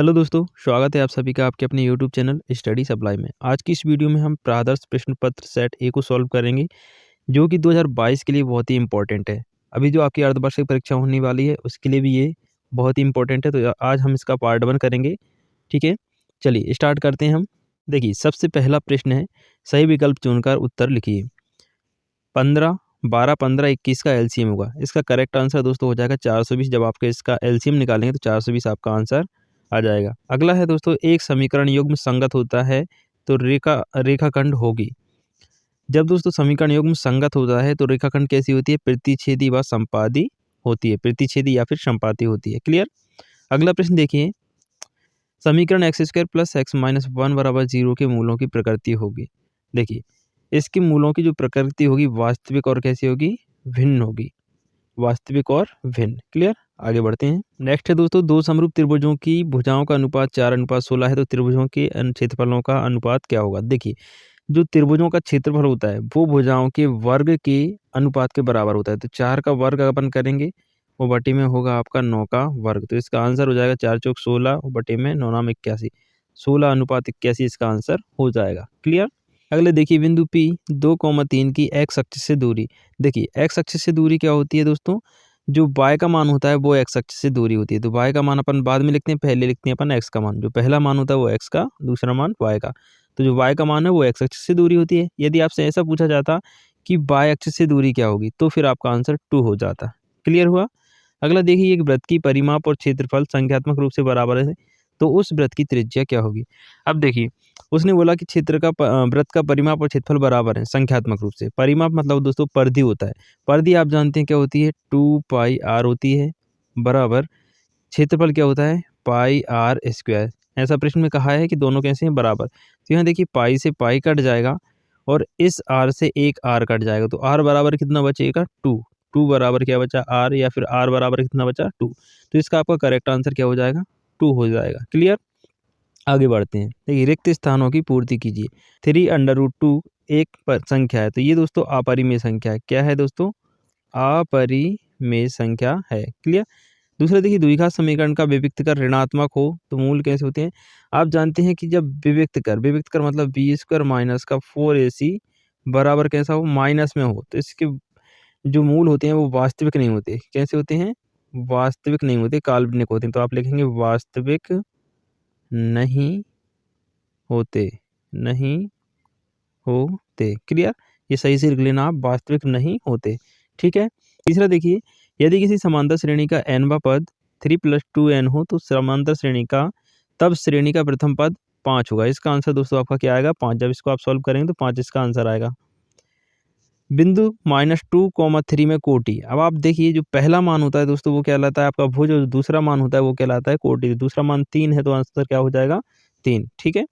Hello दोस्तों, स्वागत है आप सभी का आपके अपने यूट्यूब चैनल स्टडी सप्लाई में। आज की इस वीडियो में हम प्रादर्श प्रश्न पत्र सेट ए को सॉल्व करेंगे, जो कि 2022 के लिए बहुत ही इंपॉर्टेंट है। अभी जो आपकी अर्धवार्षिक परीक्षा होने वाली है, उसके लिए भी ये बहुत ही इंपॉर्टेंट है। तो आज हम इसका पार्ट 1 करेंगे, ठीक है। चलिए स्टार्ट करते हैं हम। देखिए, सबसे पहला प्रश्न है, सही विकल्प चुनकर उत्तर लिखिए। 15, 12, 15, 21 का एलसीएम होगा। इसका करेक्ट आंसर दोस्तों हो जाएगा 420। जब आपके इसका एलसीएम निकालेंगे तो 420 आपका आंसर आ जाएगा। अगला है दोस्तों, एक समीकरण युग्म संगत होता है तो रेखाखंड होगी। जब दोस्तों समीकरण युग्म संगत होता है तो रेखाखंड कैसी होती है? प्रतिच्छेदी व संपादी होती है। प्रतिच्छेदी या फिर संपाती होती है। क्लियर। अगला प्रश्न देखिए, समीकरण x square plus x minus 1 बराबर 0 के मूलों की प्रकृति होगी। देखिए, इसके मूलों की जो प्रकृति होगी वास्तविक और कैसी होगी? भिन्न होगी। वास्तविक और भिन्न। क्लियर। आगे बढ़ते हैं। नेक्स्ट है दोस्तों, दो समरूप त्रिभुजों की भुजाओं का अनुपात 4:16 है तो त्रिभुजों के क्षेत्रफलों का अनुपात क्या होगा? देखिए, जो त्रिभुजों का क्षेत्रफल होता है वो भुजाओं के वर्ग के अनुपात के बराबर होता है। तो 4 का वर्ग अपन करेंगे, वो बटे में होगा आपका 9 का वर्ग। तो इसका आंसर हो जाएगा 4 चौक 16 बटे में 9 नाम 81, 16:81 इसका आंसर हो जाएगा। क्लियर। अगले देखिए, बिंदु P 2,3 की एक्स अक्ष से दूरी। देखिए, एक्स अक्ष से दूरी क्या होती है दोस्तों? जो y का मान होता है वो एक्स अक्ष से दूरी होती है। तो y का मान अपन बाद में लिखते हैं, पहले लिखते हैं अपन x का मान। जो पहला मान होता है वो x का, दूसरा मान y का। तो जो y का मान है वो एक्स अक्ष से दूरी होती है। यदि आपसे ऐसा पूछा जाता कि y अक्ष से दूरी क्या होगी, तो फिर आपका आंसर 2 हो जाता। क्लियर हुआ। अगला देखिए, एक वृत्त की परिमाप और क्षेत्रफल संख्यात्मक रूप से बराबर है तो उस वृत्त की त्रिज्या क्या होगी? अब देखिए, उसने बोला कि वृत्त का परिमाप और क्षेत्रफल बराबर है संख्यात्मक रूप से। परिमाप मतलब दोस्तों परिधि होता है। परिधि आप जानते हैं क्या होती है? 2πr होती है, बराबर क्षेत्रफल क्या होता है? पाई आर स्क्वायर। ऐसा प्रश्न में कहा है कि दोनों कैसे हैं? बराबर। तो यहाँ देखिए, पाई से पाई कट जाएगा और इस आर से एक आर कट जाएगा। तो आर बराबर कितना बचेगा? 2। 2 बराबर क्या बचा? आर, या फिर आर बराबर कितना बचा? 2। तो इसका आपका करेक्ट आंसर क्या हो जाएगा? 2 हो जाएगा। क्लियर। आगे बढ़ते हैं। देखिए, रिक्त स्थानों की पूर्ति कीजिए। 3√2 एक संख्या है तो ये दोस्तों अपरिमेय संख्या है। क्या है दोस्तों? अपरिमेय संख्या है। क्लियर। दूसरा देखिए, द्विघात समीकरण का विविक्त कर ऋणात्मक हो तो मूल कैसे होते हैं? आप जानते हैं कि जब विविक्त कर मतलब b² माइनस का 4ac बराबर कैसा हो? माइनस में हो, तो इसके जो मूल होते हैं वो वास्तविक नहीं होते। कैसे होते हैं? वास्तविक नहीं होते, काल्पनिक होते हैं। तो आप लिखेंगे वास्तविक नहीं होते, नहीं होते। क्लियर। ये सही से लिख लेना आप, वास्तविक नहीं होते। ठीक है। तीसरा देखिए, यदि किसी समांतर श्रेणी का nवां पद 3 + 2n हो तो समांतर श्रेणी का तब श्रेणी का प्रथम पद 5 होगा। इसका आंसर दोस्तों आपका क्या आएगा? 5। जब इसको आप सॉल्व करेंगे तो 5 इसका आंसर आएगा। बिंदु -2,3 में कोटि। अब आप देखिए, जो पहला मान होता है दोस्तों वो कहलाता है आपका भुज, और दूसरा मान होता है वो कहलाता है कोटि। दूसरा मान 3 है तो आंसर क्या हो जाएगा? 3। ठीक है।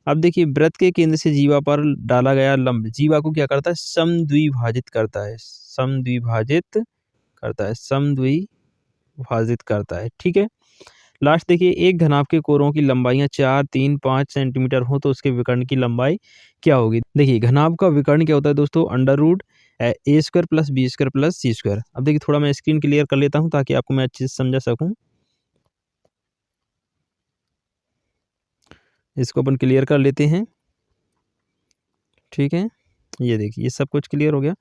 अब देखिए, वृत्त के केंद्र से जीवा पर डाला गया लंब जीवा को क्या करता है? समद्विभाजित करता है। समद्विभाजित करता है, समद्विभाजित करता है। ठीक है। लास्ट देखिए, एक घनाभ के कोरों की लंबाइयां 4, 3, 5 सेंटीमीटर हो तो उसके विकर्ण की लंबाई क्या होगी? देखिए, घनाभ का विकर्ण क्या होता है दोस्तों? √a² + b² + c²। अब देखिए, थोड़ा मैं स्क्रीन क्लियर कर लेता हूं ताकि आपको मैं अच्छे से समझा सकूं। इसको अपन क्लियर कर लेते हैं। ठीक है। ये देखिए, ये सब कुछ क्लियर हो गया।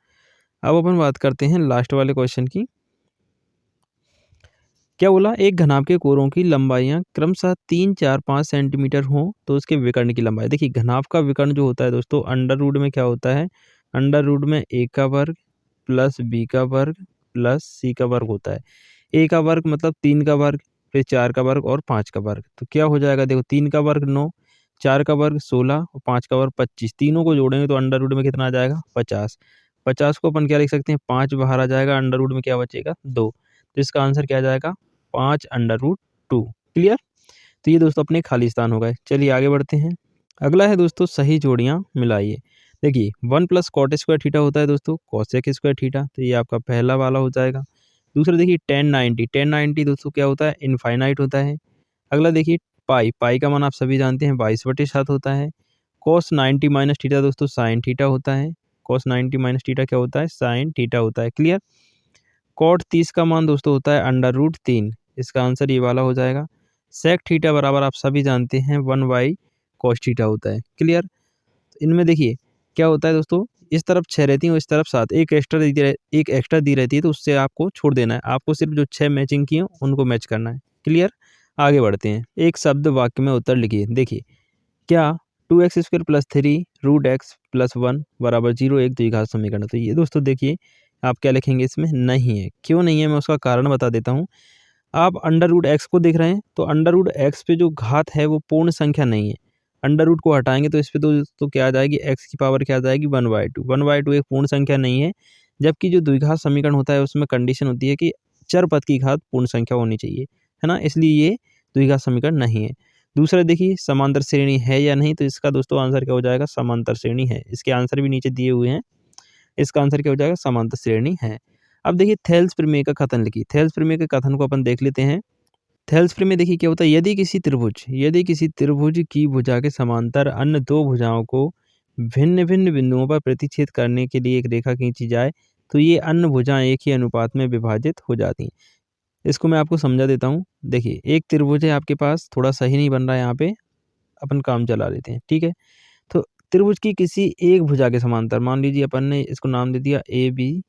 अब अपन बात करते हैं लास्ट वाले क्वेश्चन की। क्या बोला? एक घनाभ के कोरों की लंबाइयां क्रमशः 3, 4, 5 सेंटीमीटर हो तो उसके विकर्ण की लंबाई। देखिए, घनाभ का विकर्ण जो होता है दोस्तों अंडर रूट में क्या होता है? अंडर रूट में a का वर्ग प्लस b का वर्ग प्लस c का वर्ग होता है। a का वर्ग मतलब 3 का वर्ग, फिर 4 का वर्ग और 5 का वर्ग। तो क्या हो जाएगा? देखो, 3 का वर्ग 9, 4 का वर्ग 16 और 5 का वर्ग 25। तीनों को जोड़ेंगे तो अंडर रूट में कितना आ जाएगा? 50। 50 को अपन क्या लिख सकते हैं? 5 बाहर आ जाएगा, अंडर रूट में क्या बचेगा? 2। तो इसका आंसर क्या आ जाएगा? 5√2। क्लियर। तो ये दोस्तों अपने खाली स्थान हो गए। चलिए आगे बढ़ते हैं। अगला है दोस्तों, सही जोड़ियां मिलाइए। देखिए, 1 + cot² थीटा होता है दोस्तों cosec² थीटा, तो ये आपका पहला वाला हो जाएगा। दूसरा देखिए, tan90 दोस्तों क्या होता है? इनफाइनाइट होता है। अगला देखिए, पाई का मान आप सभी जानते हैं 22/7 होता है। cos 90 - थीटा दोस्तों साइन थीटा होता है। cos 90 - थीटा क्या होता है? साइन थीटा होता है। क्लियर। cot 30 का मान दोस्तों होता है अंडर रूट 3। इसका आंसर ये वाला हो जाएगा। सेक थीटा बराबर आप सभी जानते हैं 1/cos थीटा होता है। क्लियर? इनमें देखिए क्या होता है दोस्तों, इस तरफ 6 रहती है और इस तरफ 7, एक एक्स्ट्रा दी रहती है, तो उससे आपको छोड़ देना है। आपको सिर्फ जो 6 मैचिंग की हैं उनको मैच करना है। क्लियर? आगे बढ़ते हैं। एक शब्द वाक्य में उत्तर लिखिए। देखिए, क्या 2x² + 3 √x + 1 = 0 एक द्विघात समीकरण है? तो ये दोस्तों देखिए, आप क्या लिखेंगे इसमें? नहीं है। क्यों नहीं है, मैं उसका कारण बता देता हूँ। आप √x को देख रहे हैं, तो √x पे जो घात है वो पूर्ण संख्या नहीं है। अंडर रूट को हटाएँगे तो इस पे तो क्या आ जाएगी, x की पावर क्या आ जाएगी 1/2। 1/2 एक पूर्ण संख्या नहीं है, जबकि जो द्विघात समीकरण होता है उसमें कंडीशन होती है कि चर पद की घात पूर्ण संख्या होनी चाहिए, है ना? इसलिए ये द्विघात समीकरण नहीं है। दूसरा देखिए, समांतर श्रेणी है या नहीं, तो इसका दोस्तों आंसर क्या हो जाएगा? समांतर श्रेणी है। इसके आंसर भी नीचे दिए हुए हैं। इसका आंसर क्या हो जाएगा? समांतर श्रेणी है। अब देखिए, थेल्स प्रमेय का कथन लिखिए। थेल्स प्रमेय के कथन को अपन देख लेते हैं। थेल्स प्रमेय देखिए क्या होता है, यदि किसी त्रिभुज की भुजा के समांतर अन्य दो भुजाओं को भिन्न भिन्न बिंदुओं पर प्रतिच्छेद करने के लिए एक रेखा खींची जाए, तो ये अन्य भुजाएं एक ही अनुपात में विभाजित हो जाती हैं। इसको मैं आपको समझा देता हूँ। देखिए, एक त्रिभुज है आपके पास, थोड़ा सही नहीं बन रहा है यहाँ पे, अपन काम चला लेते हैं, ठीक है? तो त्रिभुज की किसी एक भुजा के समांतर, मान लीजिए अपन ने इसको नाम दे दिया ABC।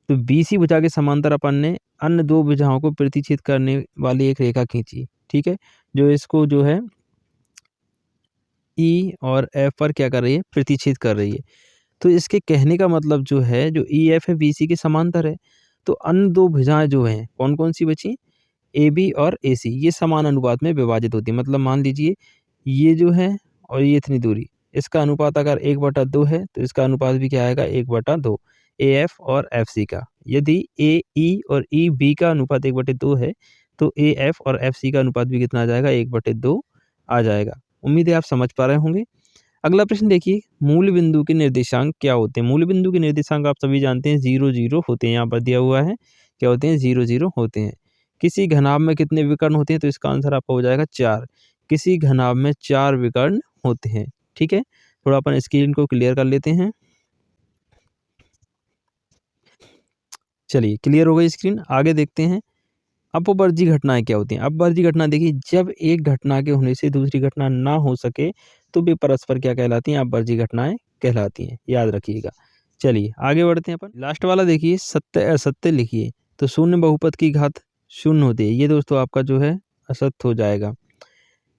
तो BC भुजा के समांतर अपन ने अन्य दो भुजाओं को प्रतिच्छेद करने वाली एक रेखा खींची, ठीक है? जो इसको जो है E और F पर क्या कर रही है? प्रतिच्छेद कर रही है। तो इसके कहने का मतलब जो है, जो EF है BC के समांतर है। तो अन्य दो भुजाएँ जो हैं, कौन-कौन सी बची? AB और AC, ये समान अनुपात में विभाजित होती है। मतलब मान लीजिए ये जो है और ये इतनी दूरी, इसका अनुपात अगर 1/2 है, तो इसका अनुपात भी क्या आएगा? 1/2 AF और FC का। यदि AE और EB का अनुपात 1/2 है, तो AF और FC का अनुपात भी कितना आ जाएगा? 1/2 आ जाएगा। उम्मीद है आप समझ पा रहे होंगे। अगला प्रश्न देखिए, मूल बिंदु के निर्देशांक क्या होते हैं? मूल बिंदु के निर्देशांक आप सभी जानते हैं 0, 0 होते हैं। यहाँ पर दिया हुआ है, क्या होते हैं? 0, 0 होते हैं। किसी घनाभ में कितने विकर्ण होते हैं? तो इसका आंसर आपका हो जाएगा 4। किसी घनाभ में 4 विकर्ण होते हैं, ठीक है? थोड़ा अपन स्क्रीन को क्लियर कर लेते हैं। चलिए, क्लियर हो गई स्क्रीन। आगे देखते हैं, अपवर्जी घटनाएँ क्या होती हैं? अपवर्जी घटना देखिए, जब एक घटना के होने से दूसरी घटना ना हो सके, तो वे परस्पर क्या कहलाती हैं? अपवर्जी घटनाएँ कहलाती हैं, याद रखिएगा। चलिए, आगे बढ़ते हैं अपन। लास्ट वाला देखिए, सत्य असत्य लिखिए। तो शून्य बहुपद की घात शून्य होती है। ये दोस्तों आपका जो है असत्य हो जाएगा।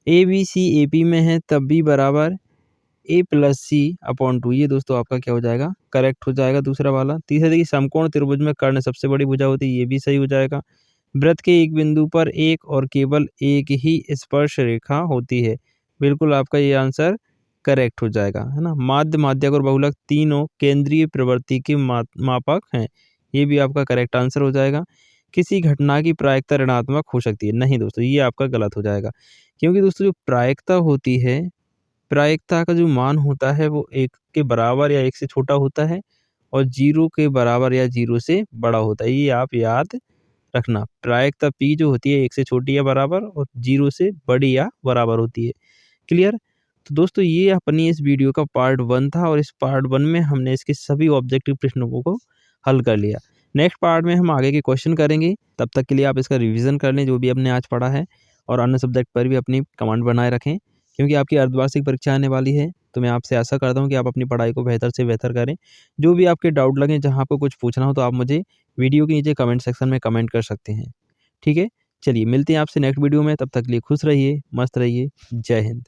ABC AP में है, तब B बराबर A+C/2, ये दोस्तों आपका क्या हो जाएगा? करेक्ट हो जाएगा दूसरा वाला। तीसरा देखिए, समकोण त्रिभुज में कर्ण सबसे बड़ी भुजा होती है, ये भी सही हो जाएगा। वृत्त के एक बिंदु पर एक और केवल एक ही स्पर्श रेखा होती है, बिल्कुल आपका ये आंसर करेक्ट हो जाएगा, है ना? माध्य, माध्यक और बहुलक तीनों केंद्रीय प्रवृत्ति के मापक हैं, ये भी आपका करेक्ट आंसर हो जाएगा। किसी घटना की प्रायिकता ऋणात्मक हो सकती है, नहीं दोस्तों, ये आपका गलत हो जाएगा। क्योंकि दोस्तों जो प्रायिकता होती है, प्रायिकता का जो मान होता है वो 1 के बराबर या 1 से छोटा होता है और 0 के बराबर या 0 से बड़ा होता है। ये आप याद रखना। प्रायिकता P जो होती है 1 से छोटी या बराबर और 0 से बड़ी या बराबर होती है। क्लियर? तो दोस्तों ये अपनी इस वीडियो का पार्ट 1 था और इस पार्ट 1 में हमने इसके सभी ऑब्जेक्टिव प्रश्नों को हल कर लिया। नेक्स्ट पार्ट में हम आगे के क्वेश्चन करेंगे। तब तक के लिए आप इसका रिवीजन कर लें जो भी हमने आज पढ़ा है और अन्य सब्जेक्ट पर भी अपनी कमांड बनाए रखें, क्योंकि आपकी अर्धवार्षिक परीक्षा आने वाली है। तो मैं आपसे आशा करता हूँ कि आप अपनी पढ़ाई को बेहतर से बेहतर करें। जो भी आपके डाउट लगे, जहाँ आपको कुछ पूछना हो, तो आप मुझे वीडियो के नीचे कमेंट सेक्शन में कमेंट कर सकते हैं। ठीक है? चलिए, मिलते हैं आपसे नेक्स्ट वीडियो में। तब तक के लिए खुश रहिए, मस्त रहिए। जय हिंद।